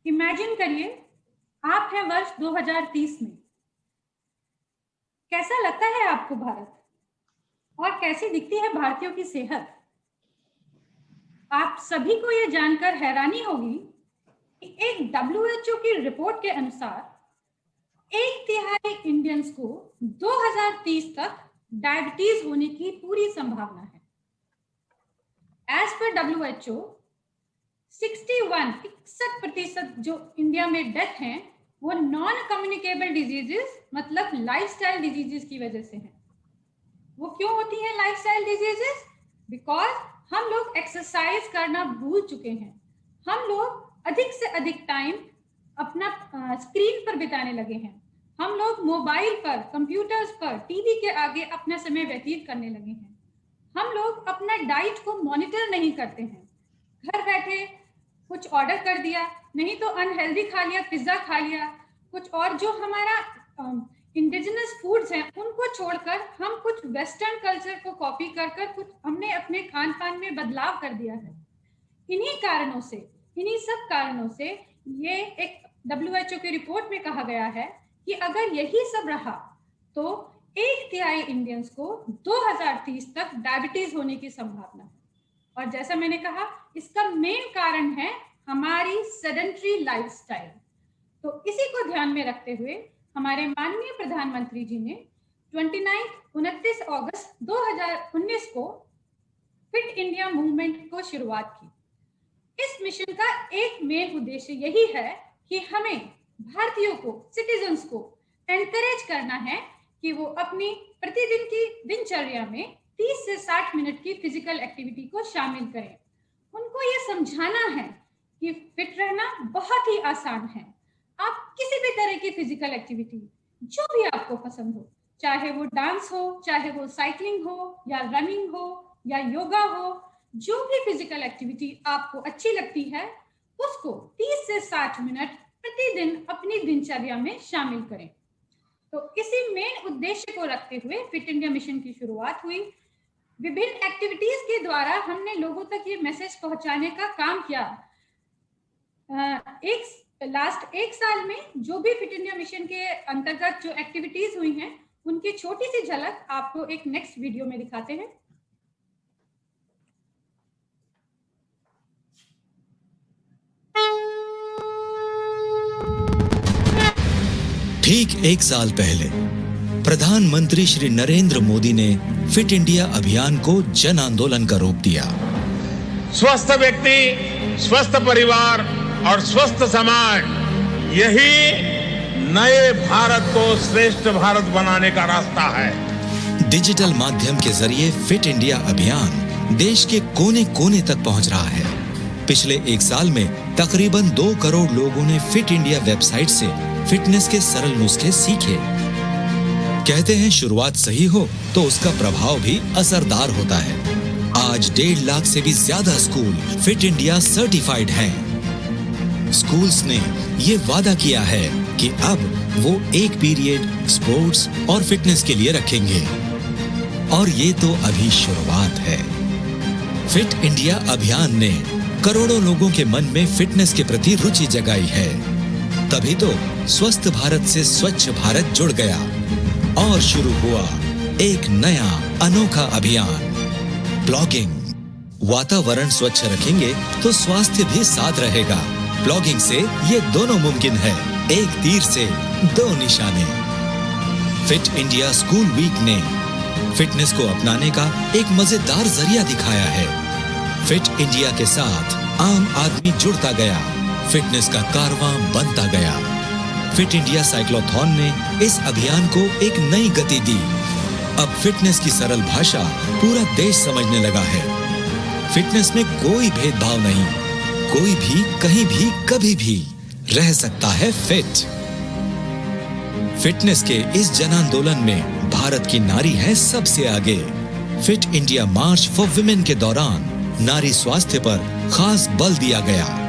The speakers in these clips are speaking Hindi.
इमेजिन करिए आप हैं वर्ष 2030 में। कैसा लगता है आपको भारत और कैसी दिखती है भारतीयों की सेहत? आप सभी को यह जानकर हैरानी होगी कि एक WHO की रिपोर्ट के अनुसार 1/3 इंडियंस को 2030 तक डायबिटीज होने की पूरी संभावना है। एज पर WHO 61% जो इंडिया में डेथ हैं वो नॉन कम्युनिकेबल डिजीजेस मतलब लाइफस्टाइल डिजीजेस की वजह से हैं। वो क्यों होती हैं लाइफस्टाइल डिजीजेस? बिकॉज हम लोग एक्सरसाइज करना भूल चुके हैं। हम लोग अधिक से अधिक टाइम अपना स्क्रीन पर बिताने लगे हैं। हम लोग मोबाइल पर, कंप्यूटर्स पर, टीवी के आगे अपना समय व्यतीत करने लगे हैं। हम लोग अपना डाइट को मॉनिटर नहीं करते हैं। घर बैठे कुछ ऑर्डर कर दिया, नहीं तो अनहेल्दी खा लिया, पिज्जा खा लिया, कुछ और जो हमारा इंडिजिनस फूड्स हैं उनको छोड़कर हम कुछ वेस्टर्न कल्चर को कॉपी कर कुछ हमने अपने खान पान में बदलाव कर दिया है। इन्हीं सब कारणों से ये एक WHO की रिपोर्ट में कहा गया है कि अगर यही सब रहा तो 1/3 इंडियंस को 2030 तक डायबिटीज होने की संभावना है। और जैसा मैंने कहा, इसका मेन कारण है हमारी सेडेंटरी लाइफस्टाइल। तो इसी को ध्यान में रखते हुए हमारे माननीय प्रधानमंत्री जी ने 29 अगस्त 2019 को फिट इंडिया मूवमेंट को शुरुआत की। इस मिशन का एक मेन उद्देश्य यही है कि हमें भारतीयों को, सिटीजन्स को एनकरेज करना है कि वो अपनी प्रतिदिन की दिनचर्या में 30 से 60 मिनट की फिजिकल एक्टिविटी को शामिल करें। उनको ये समझाना है कि फिट रहना बहुत ही आसान है। आप किसी भी तरह की फिजिकल एक्टिविटी जो भी आपको पसंद हो, चाहे वो डांस हो, चाहे वो साइकिलिंग हो या रनिंग हो या योगा हो, जो भी फिजिकल एक्टिविटी आपको अच्छी लगती है उसको 30 से 60 मिनट प्रतिदिन अपनी दिनचर्या में शामिल करें। तो इसी मेन उद्देश्य को रखते हुए फिट इंडिया मिशन की शुरुआत हुई। विभिन्न एक्टिविटीज के द्वारा हमने लोगों तक ये मैसेज पहुंचाने का काम किया। लास्ट एक साल में जो भी फिट इंडिया मिशन के अंतर्गत जो एक्टिविटीज हुई हैं उनकी छोटी सी झलक आपको एक नेक्स्ट वीडियो में दिखाते हैं। ठीक एक साल पहले प्रधानमंत्री श्री नरेंद्र मोदी ने फिट इंडिया अभियान को जन आंदोलन का रूप दिया। स्वस्थ व्यक्ति, स्वस्थ परिवार और स्वस्थ समाज, यही नए भारत को श्रेष्ठ भारत बनाने का रास्ता है। डिजिटल माध्यम के जरिए फिट इंडिया अभियान देश के कोने कोने तक पहुंच रहा है। पिछले एक साल में तकरीबन 2 करोड़ लोगों ने फिट इंडिया वेबसाइट से फिटनेस के सरल नुस्खे सीखे। कहते हैं शुरुआत सही हो तो उसका प्रभाव भी असरदार होता है। आज 1.5 लाख से भी ज्यादा स्कूल फिट इंडिया सर्टिफाइड हैं। स्कूल्स ने ये वादा किया है कि अब वो एक पीरियड स्पोर्ट्स और फिटनेस के लिए रखेंगे। और ये तो अभी शुरुआत है। फिट इंडिया अभियान ने करोड़ों लोगों के मन में फिटनेस के प्रति रुचि जगाई है। तभी तो स्वस्थ भारत से स्वच्छ भारत जुड़ गया और शुरू हुआ एक नया अनोखा अभियान, प्लॉगिंग। वातावरण स्वच्छ रखेंगे तो स्वास्थ्य भी साथ रहेगा। प्लॉगिंग से ये दोनों मुमकिन है, एक तीर से 2 निशाने। फिट इंडिया स्कूल वीक ने फिटनेस को अपनाने का एक मजेदार जरिया दिखाया है। फिट इंडिया के साथ आम आदमी जुड़ता गया, फिटनेस का कारवां बनता गया। फिट इंडिया साइक्लोथॉन ने इस अभियान को एक नई गति दी। अब फिटनेस की सरल भाषा पूरा देश समझने लगा है। फिटनेस में कोई भेदभाव नहीं, कोई भी कहीं भी कभी भी रह सकता है फिट। फिटनेस के इस जन आंदोलन में भारत की नारी है सबसे आगे। Fit India March for women के दौरान नारी स्वास्थ्य पर खास बल दिया गया।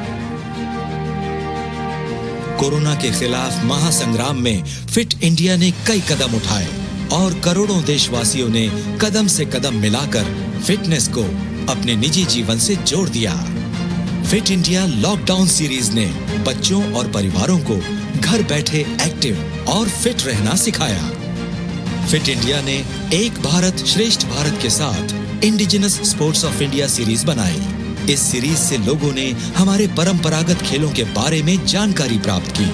कोरोना के खिलाफ महासंग्राम में फिट इंडिया ने कई कदम उठाए और करोड़ों देशवासियों ने कदम से कदम मिलाकर फिटनेस को अपने निजी जीवन से जोड़ दिया। फिट इंडिया लॉकडाउन सीरीज ने बच्चों और परिवारों को घर बैठे एक्टिव और फिट रहना सिखाया। फिट इंडिया ने एक भारत श्रेष्ठ भारत के साथ indigenous sports of India series बनाई। इस सीरीज से लोगों ने हमारे परंपरागत खेलों के बारे में जानकारी प्राप्त की।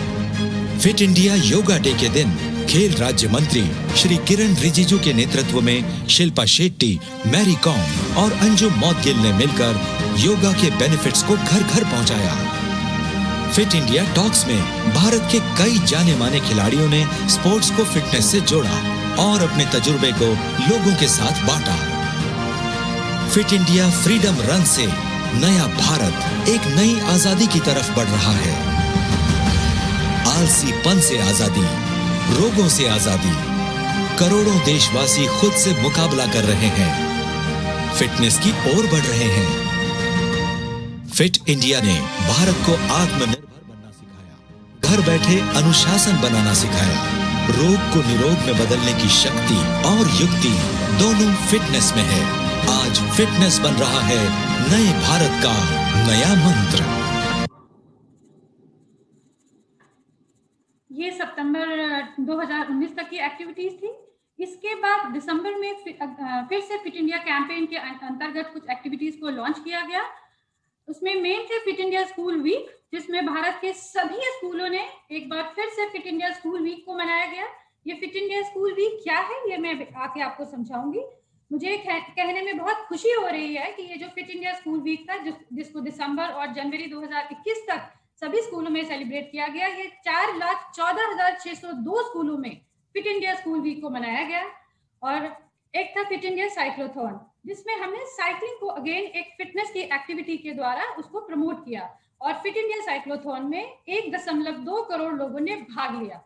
फिट इंडिया योगा डे के दिन खेल राज्य मंत्री श्री किरण रिजिजू के नेतृत्व में शिल्पा शेट्टी, मैरी कॉम और अंजुम मौदगिल ने मिलकर योगा के बेनिफिट्स को घर घर पहुंचाया। फिट इंडिया टॉक्स में भारत के कई जाने माने खिलाड़ियों ने स्पोर्ट्स को फिटनेस से जोड़ा और अपने तजुर्बे को लोगों के साथ बांटा। फिट इंडिया फ्रीडम रन से नया भारत एक नई आजादी की तरफ बढ़ रहा है। आलसीपन से आजादी, रोगों से आजादी, करोड़ों देशवासी खुद से मुकाबला कर रहे हैं, फिटनेस की ओर बढ़ रहे हैं। फिट इंडिया ने भारत को आत्मनिर्भर बनना सिखाया, घर बैठे अनुशासन बनाना सिखाया। रोग को निरोग में बदलने की शक्ति और युक्ति दोनों फिटनेस में है। आज फिटनेस बन रहा है नए भारत का नया मंत्र। ये सितंबर 2019 तक की एक्टिविटीज थी। इसके बाद दिसंबर में फिर से फिट इंडिया कैंपेन के अंतर्गत कुछ एक्टिविटीज को लॉन्च किया गया। उसमें मेन थे फिट इंडिया स्कूल वीक, जिसमें भारत के सभी स्कूलों ने एक बार फिर से फिट इंडिया स्कूल वीक को मनाया गया। ये फिट इंडिया स्कूल वीक क्या है, ये मैं आके आपको समझाऊंगी। मुझे कहने में बहुत खुशी हो रही है कि ये जो फिट इंडिया स्कूल वीक था, जिसको दिसंबर और जनवरी 2021 तक सभी स्कूलों में सेलिब्रेट किया गया, ये 4,14,602 स्कूलों में फिट इंडिया स्कूल वीक को मनाया गया। और एक था फिट इंडिया साइक्लोथॉन, जिसमें हमने साइकिलिंग को अगेन एक फिटनेस की एक्टिविटी के द्वारा उसको प्रमोट किया। और फिट इंडिया साइक्लोथॉन में 1.2 करोड़ लोगों ने भाग लिया।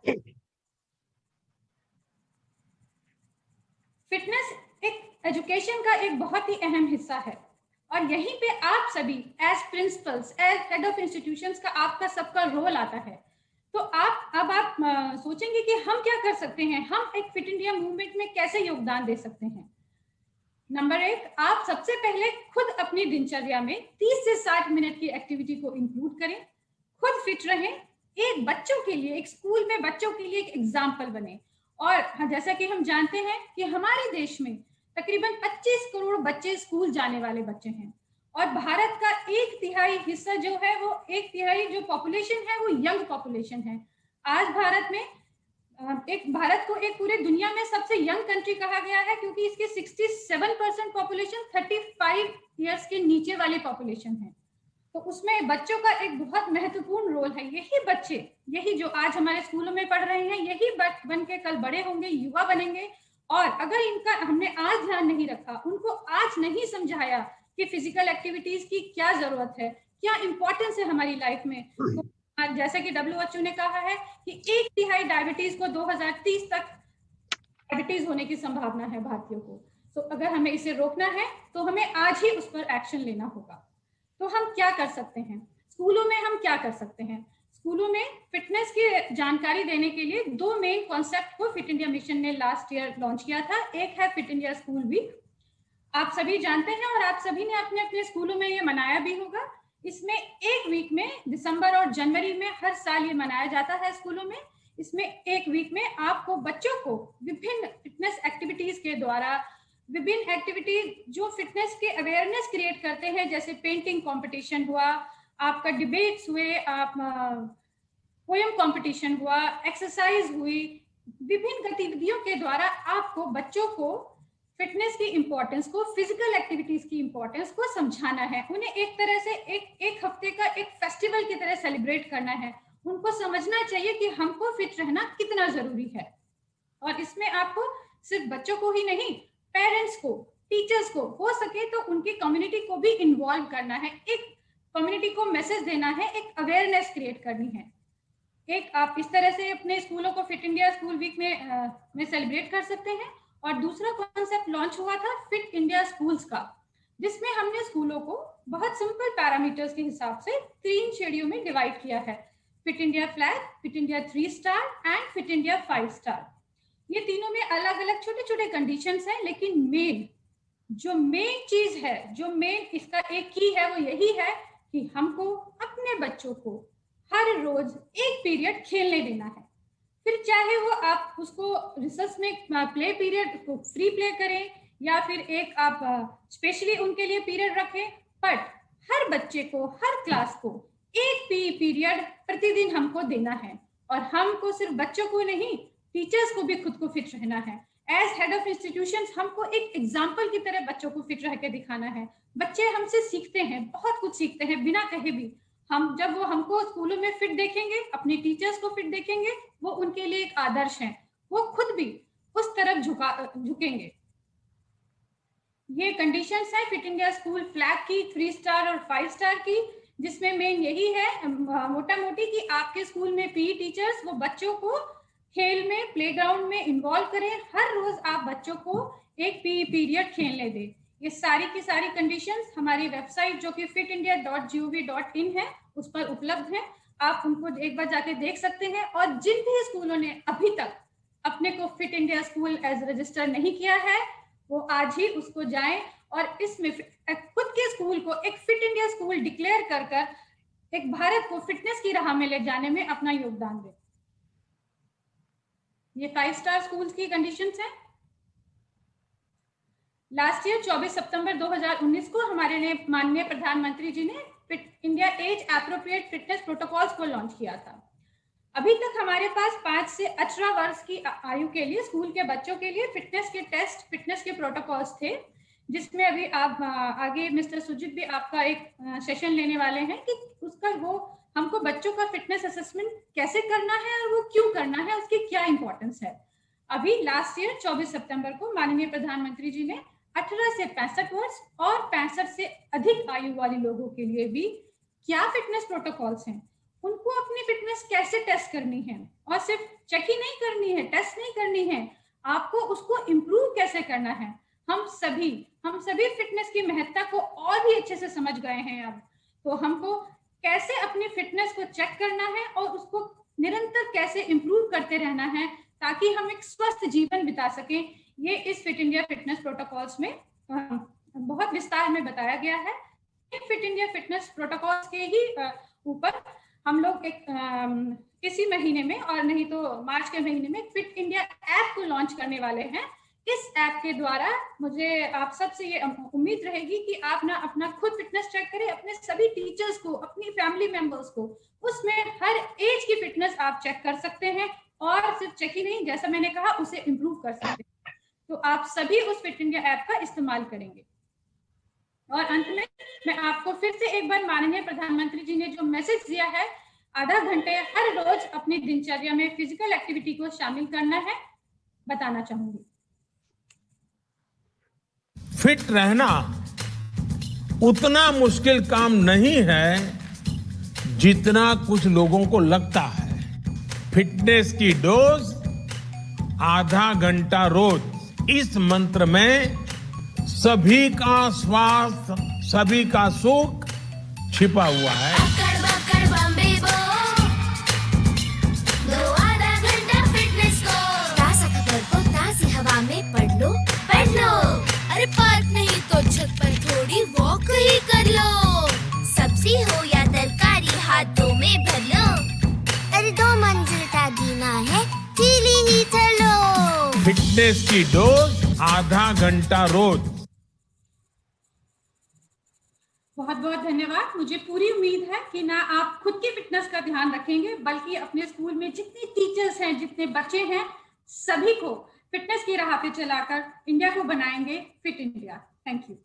फिटनेस एक एजुकेशन का एक बहुत ही अहम हिस्सा है और यहीं पे आप सभी as principals, as head of institutions का आपका सबका रोल आता है। तो आप सोचेंगे कि हम क्या कर सकते हैं, हम एक फिट इंडिया मूवमेंट में कैसे योगदान दे सकते हैं। नंबर 1, आप सबसे पहले खुद अपनी दिनचर्या में 30 से 60 मिनट की एक्टिविटी को इंक्लूड करें। खुद फिट रहें, एक बच्चों के लिए, एक स्कूल में बच्चों के लिए एक एग्जाम्पल बने। और जैसा कि हम जानते हैं कि हमारे देश में तकरीबन 25 करोड़ बच्चे स्कूल जाने वाले बच्चे हैं और भारत का 1/3 हिस्सा जो है, वो 1/3 जो पॉपुलेशन है वो यंग पॉपुलेशन है। आज भारत को एक पूरे दुनिया में सबसे यंग कंट्री कहा गया है, क्योंकि इसके 67% पॉपुलेशन 35 इयर्स के नीचे वाली पॉपुलेशन है। तो उसमें बच्चों का एक बहुत महत्वपूर्ण रोल है। यही बच्चे, यही जो आज हमारे स्कूलों में पढ़ रहे हैं, यही बन के कल बड़े होंगे, युवा बनेंगे। और अगर इनका हमने आज ध्यान नहीं रखा, उनको आज नहीं समझाया कि फिजिकल एक्टिविटीज की क्या जरूरत है, क्या इंपॉर्टेंस है हमारी लाइफ में, तो जैसे कि WHO ने कहा है कि 1/3 डायबिटीज को 2030 तक डायबिटीज होने की संभावना है भारतीयों को। तो अगर हमें इसे रोकना है तो हमें आज ही उस पर एक्शन लेना होगा। तो हम क्या कर सकते हैं स्कूलों में, हम क्या कर सकते हैं स्कूलों में फिटनेस की जानकारी देने के लिए 2 मेन कॉन्सेप्ट को फिट इंडिया मिशन ने लास्ट ईयर लॉन्च किया था। एक है फिट इंडिया स्कूल वीक, आप सभी जानते हैं और आप सभी ने अपने अपने स्कूलों में ये मनाया भी होगा। इसमें एक वीक में, दिसंबर और जनवरी में हर साल ये मनाया जाता है स्कूलों में। इसमें एक वीक में आपको बच्चों को विभिन्न फिटनेस एक्टिविटीज के द्वारा, विभिन्न एक्टिविटीज जो फिटनेस के अवेयरनेस क्रिएट करते हैं, जैसे पेंटिंग कंपटीशन हुआ, आपका डिबेट्स हुए, आप पोएम कंपटीशन हुआ, एक्सरसाइज हुई, विभिन्न गतिविधियों के द्वारा आपको बच्चों को फिटनेस की इंपॉर्टेंस को, फिजिकल एक्टिविटीज की इंपॉर्टेंस को समझाना है। उन्हें एक तरह से एक हफ्ते का एक फेस्टिवल की तरह सेलिब्रेट करना है। उनको समझना चाहिए कि हमको फिट रहना कितना जरूरी है। और इसमें आपको सिर्फ बच्चों को ही नहीं, पेरेंट्स को, टीचर्स को, हो सके तो उनकी कम्युनिटी को भी इन्वॉल्व करना है। एक कम्युनिटी को मैसेज देना है, एक अवेयरनेस क्रिएट करनी है। एक आप इस तरह से अपने स्कूलों को फिट इंडिया स्कूल वीक में सेलिब्रेट कर सकते हैं। और दूसरा कॉन्सेप्ट लॉन्च हुआ था फिट इंडिया स्कूल्स का, जिसमें हमने स्कूलों को बहुत सिंपल पैरामीटर्स के हिसाब से 3 श्रेणियों में डिवाइड किया है। Fit India flag, fit India 3 star and fit India 5 star. ये तीनों में अलग अलग छोटे छोटे कंडीशंस हैं, लेकिन जो मेन चीज है, जो मेन इसका एक की है, वो यही है कि हमको अपने बच्चों को हर रोज एक पीरियड खेलने देना है। फिर चाहे वो आप उसको रिसर्च में प्ले पीरियड को फ्री प्ले करें या फिर एक आप स्पेशली उनके लिए पीरियड रखें, बट हर बच्चे को, हर क्लास को एक पीई पीरियड प्रतिदिन हमको देना है। और हमको सिर्फ बच्चों को नहीं, टीचर्स को भी खुद को फिट रहना है। एज हेड ऑफ इंस्टीट्यूशंस हमको एक एग्जाम्पल की तरह बच्चों को फिट रह के दिखाना है। बच्चे हमसे सीखते हैं, बहुत कुछ सीखते हैं बिना कहे भी। हम जब वो हमको स्कूलों में फिट देखेंगे, अपने टीचर्स को फिट देखेंगे, वो उनके लिए एक आदर्श है, वो खुद भी उस तरफ झुकेंगे। ये कंडीशंस है फिट इंडिया स्कूल फ्लैग की, 3 स्टार और 5 स्टार की, जिसमें मेन यही है मोटा मोटी कि आपके स्कूल में पीई टीचर्स वो बच्चों को खेल में, प्लेग्राउंड में इन्वॉल्व करें। हर रोज आप बच्चों को एक पीई पीरियड खेलने दें। ये सारी की सारी कंडीशंस हमारी वेबसाइट जो कि fitindia.gov.in है उस पर उपलब्ध है। आप उनको एक बार जाके देख सकते हैं। और जिन भी स्कूलों ने अभी तक अपने को fit India school as register नहीं किया है, वो आज ही उसको जाएं और इसमें खुद के स्कूल को एक फिट इंडिया स्कूल डिक्लेयर कर कर एक भारत को फिटनेस की राह में ले जाने में अपना योगदान दें। ये 5 स्टार स्कूल्स की कंडीशंस हैं। लास्ट ईयर 24 सितंबर 2019 को हमारे माननीय प्रधानमंत्री जी ने fit India as appropriate fitness protocols को लॉन्च किया था। अभी तक हमारे पास 5 से 18 वर्ष की आयु के लिए स्कूल के बच्चों के लिए फिटनेस के टेस्ट, फिटनेस के प्रोटोकॉल्स थे, जिसमें अभी आप आगे मिस्टर सुजीत भी आपका एक सेशन लेने वाले हैं कि उसका वो हमको बच्चों का फिटनेस असेसमेंट कैसे करना है और वो क्यों करना है, उसकी क्या इंपॉर्टेंस है। अभी लास्ट ईयर 24 सितंबर को माननीय प्रधानमंत्री जी ने 18 से 65 वर्ष और 65 से अधिक आयु वाले लोगों के लिए भी क्या फिटनेस प्रोटोकॉल्स हैं, उनको अपनी फिटनेस कैसे टेस्ट करनी है, और सिर्फ चेक ही नहीं करनी है, टेस्ट नहीं करनी है, आपको उसको इम्प्रूव कैसे करना है। हम सभी फिटनेस की महत्ता को और भी अच्छे से समझ गए हैं अब। तो हमको कैसे अपनी फिटनेस को चेक करना है और उसको निरंतर कैसे इम्प्रूव करते रहना है ताकि हम एक स्वस्थ जीवन बिता सकें, ये इस फिट इंडिया फिटनेस प्रोटोकॉल्स में बहुत विस्तार में बताया गया है। फिट इंडिया फिटनेस प्रोटोकॉल्स के ही ऊपर हम लोग एक इसी महीने में और नहीं तो मार्च के महीने में फिट इंडिया ऐप को लॉन्च करने वाले हैं। इस ऐप के द्वारा मुझे आप सबसे ये उम्मीद रहेगी कि आप ना अपना खुद फिटनेस चेक करें, अपने सभी टीचर्स को, अपनी फैमिली मेंबर्स को, उसमें हर एज की फिटनेस आप चेक कर सकते हैं और सिर्फ चेक ही नहीं, जैसा मैंने कहा, उसे इम्प्रूव कर सकते हैं। तो आप सभी उस फिट इंडिया ऐप का इस्तेमाल करेंगे। और अंत में मैं आपको फिर से एक बार माननीय प्रधानमंत्री जी ने जो मैसेज दिया है, आधा घंटे हर रोज अपनी दिनचर्या में फिजिकल एक्टिविटी को शामिल करना है, बताना चाहूंगी। फिट रहना उतना मुश्किल काम नहीं है जितना कुछ लोगों को लगता है। फिटनेस की डोज आधा घंटा रोज, इस मंत्र में सभी का स्वास्थ्य, सभी का सुख छिपा हुआ है। आधा घंटा फिटनेस को, ताज़ा खबर को ताज़ी हवा में पढ़ लो। अरे पार्क नहीं तो छत पर थोड़ी वॉक ही कर लो। सब्जी हो या तरकारी हाथों में भर लो। अरे 2 मंजिल का जीना है, सीढ़ी ही चलो। फिटनेस की डोज आधा घंटा रोज। बहुत बहुत धन्यवाद। मुझे पूरी उम्मीद है कि ना आप खुद की फिटनेस का ध्यान रखेंगे, बल्कि अपने स्कूल में जितने टीचर्स हैं, जितने बच्चे हैं, सभी को फिटनेस की राह पे चलाकर इंडिया को बनाएंगे फिट इंडिया। Thank you.